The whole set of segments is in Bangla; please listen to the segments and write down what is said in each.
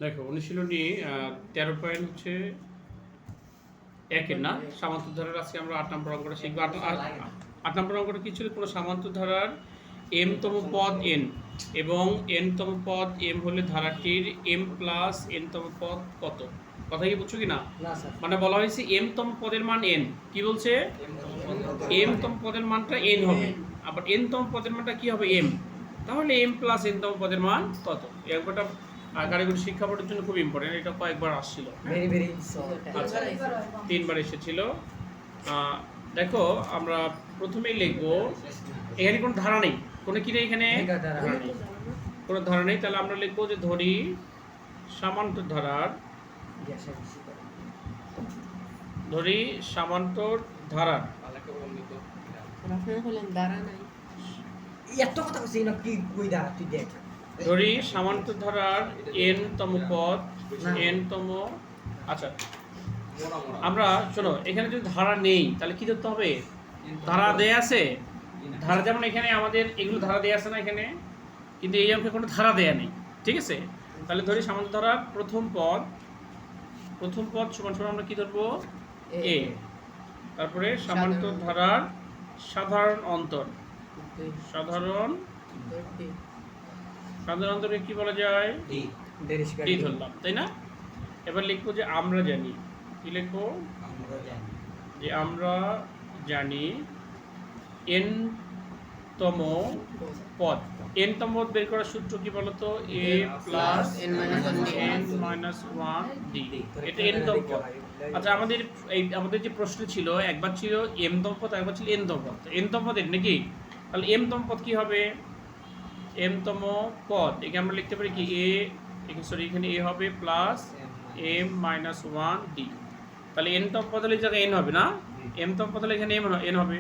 দেখো অনুশীলনী 13 পয়েন্ট হচ্ছে একের না সামান্তর ধারার আজকে আমরা 8 নম্বর অঙ্কটা শিখবো। 8 নম্বর অঙ্কটা কি ছিল? কোনো সামান্তর ধারার m তম পদ n এবং n তম পদ m হলে ধারাটির m প্লাস n তম পদ কত? কথা কি বুঝছো কি না? মানে বলা হয়েছে m তম পদের মান n, কি বলছে? m তম পদের মানটা n হবে, আবার n তম পদের মানটা কি হবে? m। তাহলে m প্লাস n তম পদের মান কত? এই অঙ্কটা কারিগরি শিক্ষা বোর্ডের জন্য খুব ইম্পর্টেন্ট। এটা কয়েকবার আসছিল, আচ্ছা 3বার এসেছিল। দেখো আমরা প্রথমেই লিখবো, এখানে কোনো ধারা নেই, কোনো কি নেই এখানে? কোনো ধারা নেই। তাহলে আমরা লিখবো যে ধরি সামান্তর ধারার, ধরি সামান্তর ধারার ধরি সামান্তর ধারার n তম পদ n তম। আচ্ছা আমরা শোনো, এখানে যদি ধারা নেই তাহলে কি ধরতে হবে? ধারা দেয়া আছে, ধারা যেমন এখানে আমাদের এগুলো ধারা দেয়া আছে না এখানে, কিন্তু এই অঙ্কে কোনো ধারা দেয়া নেই, ঠিক আছে? তাহলে ধরি সামান্তর ধারার প্রথম পদ সমান সমান আমরা কি ধরবো? a। তারপরে সামান্তর ধারার সাধারণ অন্তর, সাধারণ অন্তরকে কি বলা যায়? ডি ধরলাম, তাই না? এবার লিখবো যে আমরা জানি, কি লিখবো? যে আমরা জানি n তম পদ। n তম পদ বের করার সূত্র কি বলতো? a plus n minus 1 d। এটা n তম পদ। আচ্ছা আমাদের যে প্রশ্ন ছিল, একবার ছিল m তম পদ, একবার ছিল n তম পদ। n তম পদ এর নাকি? তাহলে m তম পদ কি হবে? m তম পদ এখানে আমরা লিখতে পারি কি এখানে a হবে প্লাস m মাইনাস 1 d। তাহলে n তম পদ হলে এই জায়গায় n হবে না? m তম পদ হলে এখানে n হবে।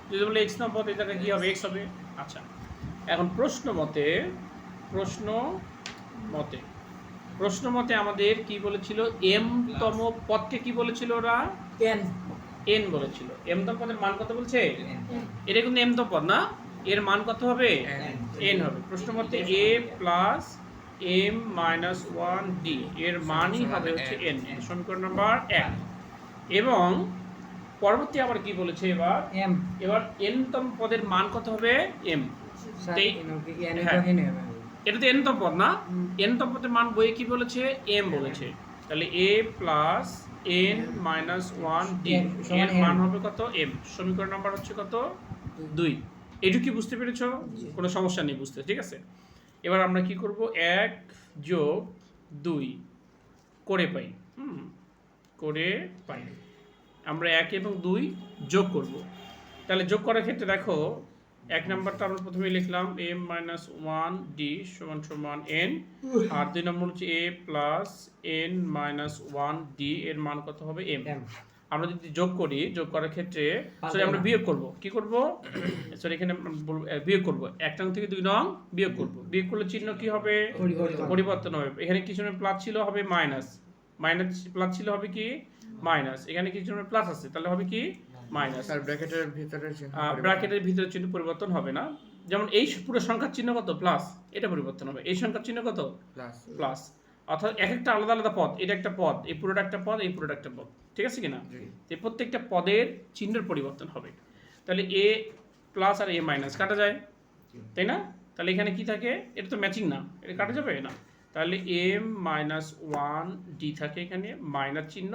যদি বলে x তম পদ, এই জায়গায় কি হবে? x হবে। আচ্ছা এখন প্রশ্ন মতে আমাদের কি বলেছিল? m তম পদকে কি বলেছিল ওরা? n বলেছিল। m তম পদের মান কত বলছে? এটা কিন্তু m তম পদ না, এর মান কত হবে? n হবে। প্রশ্ন মতে a plus m minus 1 d এর মানই হবে হচ্ছে n, সমীকরণ নাম্বার 1। এবং পরবর্তী আবার কি বলেছে? এবার n তম পদের মান কত হবে? m। এটা তো n তম পদ না, n তম পদের মান বইয়ে কি বলেছে? m বলেছে। তাহলে a plus n minus 1 d এর মান হবে কত? m। সমীকরণ নাম্বার হচ্ছে কত? 2। এইটুকু কি বুঝতে পেরেছো? কোনো সমস্যা নেই বুঝতে, ঠিক আছে? এবার আমরা কি করব? 1 যোগ 2 করে পাই, আমরা 1 এবং 2 যোগ করব। তাহলে যোগ করার ক্ষেত্রে দেখো, 1 নাম্বারটা আমরা প্রথমে লিখলাম m মাইনাস 1 d সমান সমান n, আর 2 নম্বর হচ্ছে a plus n minus 1 d এর মান কত হবে? m। আমরা যদি যোগ করি, যোগ করার ক্ষেত্রে আমরা বিয়োগ করব। কি করব? এখানে বিয়োগ করব, 1 নং থেকে 2 নং বিয়োগ করব। বিয়োগ করলে চিহ্ন কি হবে? পরিবর্তন হবে। এখানে কিছু প্লাস ছিল, হবে মাইনাস, প্লাস ছিল হবে কি? মাইনাস। এখানে কিছু প্লাস আছে, তাহলে হবে কি? মাইনাস। আর ব্র্যাকেটের ভিতরে চিহ্ন পরিবর্তন হবে না। যেমন এই পুরো সংখ্যার চিহ্ন কত? প্লাস, এটা পরিবর্তন হবে। এই সংখ্যার চিহ্ন কত? প্লাস। অর্থাৎ এক একটা আলাদা আলাদা পদ, এটা একটা পদ, এই পুরোটা একটা পদ, এই পুরোটা একটা পদ, ঠিক আছে কিনা? এই প্রত্যেকটা পদের চিহ্নের পরিবর্তন হবে। তাহলে a প্লাস আর a মাইনাস কাটা যায়, তাই না? তাহলে এখানে কি থাকে? এটা তো ম্যাচিং না, এটা কাটা যাবে না। তাহলে m মাইনাস 1 d থাকে, এখানে মাইনাস চিহ্ন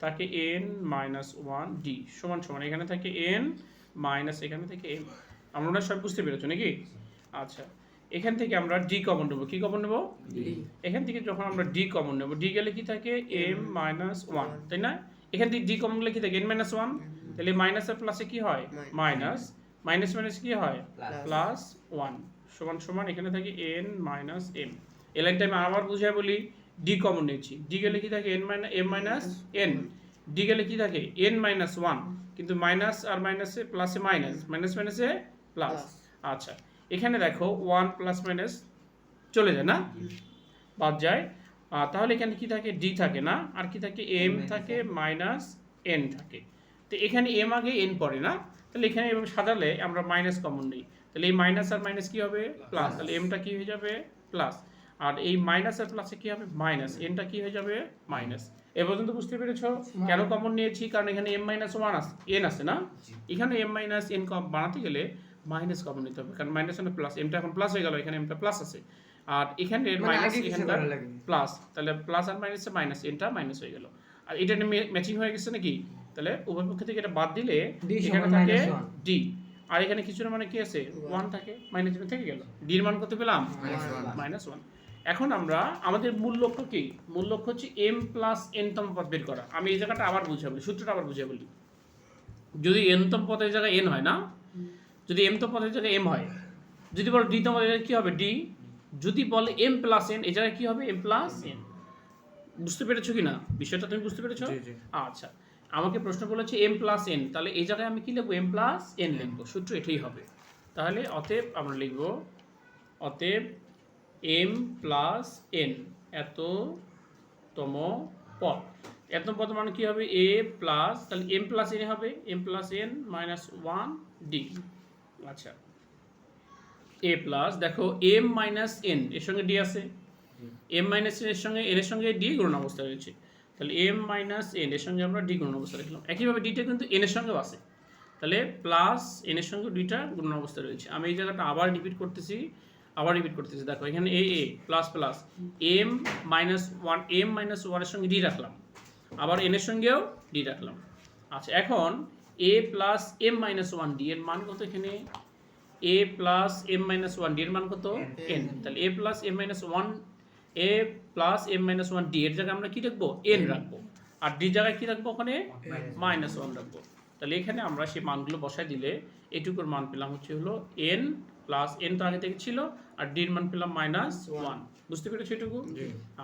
থাকে, n মাইনাস 1 d সমান সমান এখানে থাকে n মাইনাস, এখানে থেকে m। আমরা সব বুঝতে পেরেছো নাকি? আচ্ছা এখান থেকে আমরা d কমন নেব। কি কমন নেব? এখান থেকে যখন আমরা d কমন নেব, d গেলে কি থাকে? m মাইনাস 1, তাই না? এখান থেকে d কমন গেলে কি থাকে? n minus 1। তাহলে মাইনাস আর প্লাসে কি হয়? মাইনাস, মাইনাস মাইনাস কি হয়? প্লাস 1 সমান সমান এখানে থাকে n মাইনাস m। এই লাইনটা আমি আবার বুঝিয়ে বলি, d কমন নিয়েছি, d গেলে কি থাকে? m মাইনাস n, d গেলে কি থাকে? n মাইনাস 1, কিন্তু মাইনাস আর মাইনাসে প্লাসে মাইনাস, মাইনাস মাইনাসে প্লাস। আচ্ছা এখানে দেখো 1 প্লাস মাইনাস চলে যায় না, বাদ যায়। তাহলে এখানে কি থাকে? d থাকে না, আর কি থাকে? m থাকে মাইনাস n থাকে। তো এখানে m আগে n পড়ে না, তাহলে এখানে এভাবে সাজালে আমরা মাইনাস কমন নিই, তাহলে এই মাইনাস আর মাইনাস কি হবে? প্লাস। তাহলে mটা কি হয়ে যাবে? প্লাস। আর এই মাইনাস আর প্লাসে কি হবে মাইনাস, এনটা কি হয়ে যাবে মাইনাস। এ পর্যন্ত বুঝতে পেরেছো কেন কমন নিয়েছি? কারণ এখানে m মাইনাস ওয়ান আছে, এন আছে না, এখানে m মাইনাস এন বানাতে গেলে মাইনাস কমন নিতে হবে, কারণ মাইনাস মানে প্লাস, এমটা এখন প্লাস হয়ে গেল, এখানে এমটা প্লাস আছে, আর এখানে মাইনাস এখানটা প্লাস, তাহলে প্লাস আর মাইনাসে মাইনাস, এনটা মাইনাস হয়ে গেল, আর এটা ম্যাচিং হয়ে গেছে নাকি? তাহলে উভয় পক্ষ থেকে এটা বাদ দিলে এখানে থাকে ডি, আর এখানে কিছু না মানে কি আছে 1 থাকে, মাইনাস থেকে গেল, ডি এর মান কত পেলাম -1। এখন আমরা আমাদের মূল লক্ষ্য কি? মূল লক্ষ্য হচ্ছে m প্লাস n তম পদ বের করা। আমি এই জায়গাটা আবার বুঝাবো, সূত্রটা আবার বুঝিয়ে বলি। যদি n তম পদের জায়গায় n হয় না, যদি m তম পদের জায়গায় m হয়, যদি বলো d তম পদের জায়গায় কি হবে d, যদি বলে m প্লাস n এই জায়গায় কি হবে m প্লাস n। বুঝতে পেরেছো কিনা বিষয়টা? তুমি বুঝতে পেরেছো? আচ্ছা, আমাকে প্রশ্ন বলেছে m প্লাস n, তাহলে এই জায়গায় আমি কি লিখবো m প্লাস n লিখবো, সূত্র এটাই হবে। তাহলে অতএব আমরা লিখবো অতএব m প্লাস n এততম পদ, এততম পদ মানে কি হবে a প্লাস, তাহলে m প্লাস n হবে m plus n minus 1 d। আচ্ছা, a প্লাস দেখো m মাইনাস n এর সঙ্গে d আছে, m মাইনাস n এর সঙ্গে n এর সঙ্গে d গুণন অবস্থা রয়েছে, তাহলে m মাইনাস n এর সঙ্গে আমরা d গুণন অবস্থা রাখলাম। একইভাবে ডিটা কিন্তু n এর সঙ্গেও আছে, তাহলে প্লাস n এর সঙ্গে ডিটা গুণন অবস্থা রয়েছে। আমি এই জায়গাটা আবার রিপিট করতেছি, দেখো এখানে a plus plus m minus 1 m minus 1 এর সঙ্গে d রাখলাম, আবার n এর সঙ্গেও d রাখলাম। আচ্ছা, এখন a plus m minus 1 d এর মান কত? এখানে a plus m minus 1 d এর মান কত n, তাহলে a plus m minus 1 a plus m minus 1 d এর জায়গায় আমরা কি রাখবো n রাখবো, আর d জায়গায় কি রাখবো ওখানে মাইনাস 1 রাখবো। তাহলে এখানে আমরা সেই মানগুলো বসাই দিলে এটুকুর মান পেলাম হচ্ছে হলো n প্লাস n তো আগে থেকে ছিল, আর d এর মান পেলাম -1। বুঝতে পেরেছো এটুকু?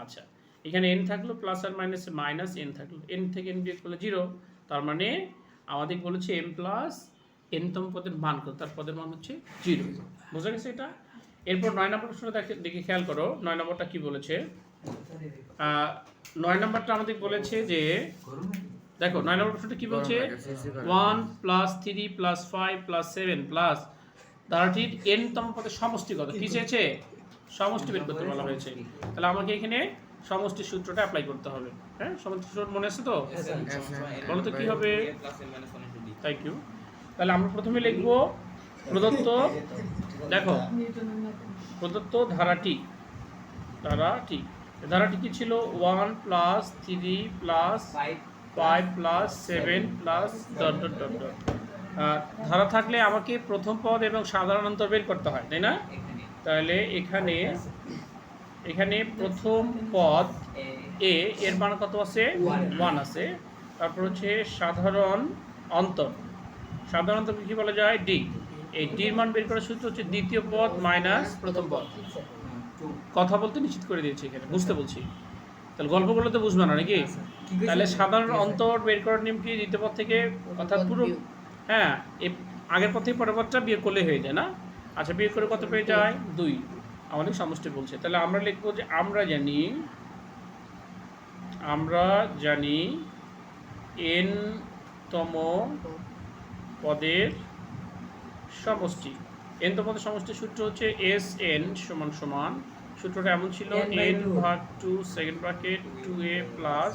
আচ্ছা, এখানে n থাকলো প্লাস আর মাইনাসে মাইনাস n থাকলো, n থেকে n বিয়োগ করলে 0, তার মানে আমাদের বলেছে m প্লাস n তম পদের মান কত, তার পদের মান হচ্ছে 0। বুঝা গেছে এটা? এরপর 9 নম্বর প্রশ্নটা দেখে খেয়াল করো, 9 নম্বরটা কি বলেছে। 9 নম্বরটা আমাদের বলেছে যে দেখো 9 নম্বর প্রশ্নটা কি বলছে, 1 প্লাস 3 প্লাস 5 প্লাস 7 প্লাস ধারাটির n তম পদের সমষ্টি কত? কি চেয়েছে? সমষ্টি বের করতে বলা হয়েছে। তাহলে আমাকে এখানে সমষ্টির সূত্রটা অ্যাপ্লাই করতে হবে। হ্যাঁ, সমষ্টির সূত্র মনে আছে তো? বলো তো কি হবে? Thank you. তাহলে আমরা প্রথমে লিখব প্রদত্ত, দেখো প্রদত্ত ধারাটি কি ছিল 1 plus 3 plus 5 plus 7 plus dot dot dot dot. ধারা থাকলে আমাকে প্রথম পদ এবং সাধারণ অন্তর বের করতে হয়, তাই না? তাহলে এখানে প্রথম পদ a এর মান কত আছে 1 আছে, তারপর হচ্ছে সাধারণ অন্তর কি বলা যায় d, এই d এর মান বের করার সূত্র হচ্ছে দ্বিতীয় পদ মাইনাস প্রথম পদ। কথা বলতে নিশ্চিত করে দিয়েছি, এখানে বুঝতে বলছি, তাহলে গল্প বললে তো বুঝবে না নাকি? তাহলে সাধারণ অন্তর বের করার নিয়ম কি? দ্বিতীয় পদ থেকে, অর্থাৎ পুরো, হ্যাঁ, এই আগের পদ থেকে পরের পদটা বিয়োগ করলে হয়ে যায় না? আচ্ছা, বিয়োগ করে কত পেয়ে যায় 2, আমাদের সমষ্টি বলছে। তাহলে আমরা লিখবো যে আমরা জানি n তম পদের সমষ্টি, n তম পদের সমষ্টির সূত্র হচ্ছে Sn সমান সমান, সূত্রটা এমন ছিল n ভাগ 2 second bracket 2a plus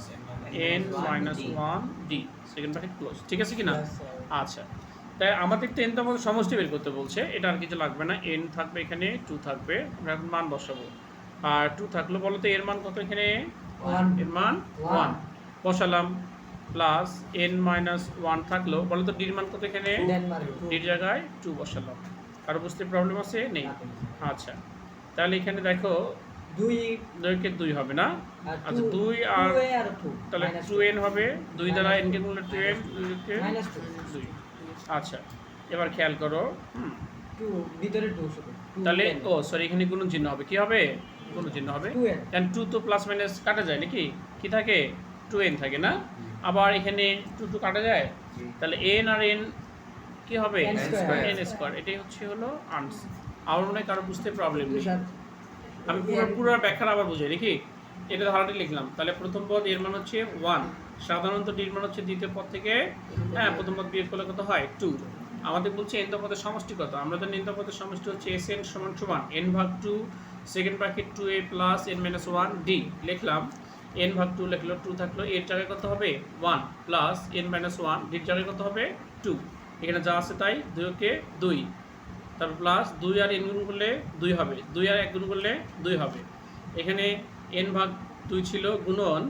n minus 1 d second bracket close. ঠিক আছে কিনা? আচ্ছা, তাই আমাদের তো n তম পদের সমষ্টি বের করতে বলছে, এটা আর কিছু লাগবে না, n থাকবে এখানে 2 থাকবে, আমরা এখন মান বসাবো, আর 2 থাকলো, বলো তো এর মান কত? এখানে এর মান 1 বসালাম, প্লাস n মাইনাস 1 থাকলো, বলো তো d এর মান কত? এখানে d এর জায়গায় 2 বসালাম। আর বুঝতে প্রবলেম আছে? নেই। আচ্ছা, তাহলে এখানে দেখো 2 কে 2 হবে না? আচ্ছা, 2 আর তাহলে 2n হবে, 2 দ্বারা n কে গুণলে 2n, 2 কে 2। আচ্ছা, এবার খেয়াল করো, 2 ভিতরে 2 শুধু, তাহলে ও সরি, এখানে গুণন চিহ্ন হবে, কি হবে? গুণন চিহ্ন হবে, কারণ 2 তো প্লাস মাইনাস কাটা যায় নাকি? কি থাকে? 2n থাকে না? আবার এখানে 2 কাটা যায়, তাহলে n আর n কি হবে? n square. এটাই হচ্ছে হলো আনসার। আমার মনে হয় কারো বুঝতে প্রবলেম নেই, আমি পুরো ব্যাখ্যা আবার বুঝাই নাকি? এটা ধারাটি লিখলাম, তাহলে প্রথম পদ এর মান হচ্ছে 1, সাধারণত d এর মান হচ্ছে দ্বিতীয় পদ থেকে, হ্যাঁ, প্রথম পদ বিয়োগ করলে কত হয় 2। আমাদের বলছে n তম পদের সমষ্টি কত? আমরা জানি n তম পদের সমষ্টি হচ্ছে Sn সমান সমান n ভাগ 2 second bracket 2a plus n minus 1 D লিখলাম, n ভাগ 2 লিখলো, 2 থাকলো, এর জায়গায় কত হবে 1 প্লাস n মাইনাস 1 ডির জায়গায় কত হবে 2, এখানে যা আছে তাই 2 কে 2, তারপর প্লাস 2 আর n গুণ করলে 2 হবে, 2 আর 1 গুণ করলে 2 হবে, এখানে n ভাগ 2 ছিল গুণন,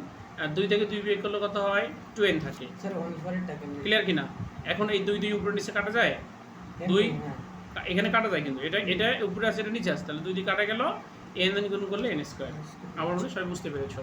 আর 2 থেকে 2 বিয়োগ করলে কত হয় 2n থাকে। স্যার ওয়ান ফরের টাকা ক্লিয়ার কিনা? এখন এই 2 2 উপরে নিচে কাটা যায়, হ্যাঁ, 2 হ্যাঁ। এখানে কাটা যায়, কিন্তু এটা উপরে আছে, এটা নিচে আছে, তাহলে 2 দিয়ে কাটা গেল, n গুণ করলে n স্কয়ার। আমার মনে হয় সবাই বুঝতে পেরেছো।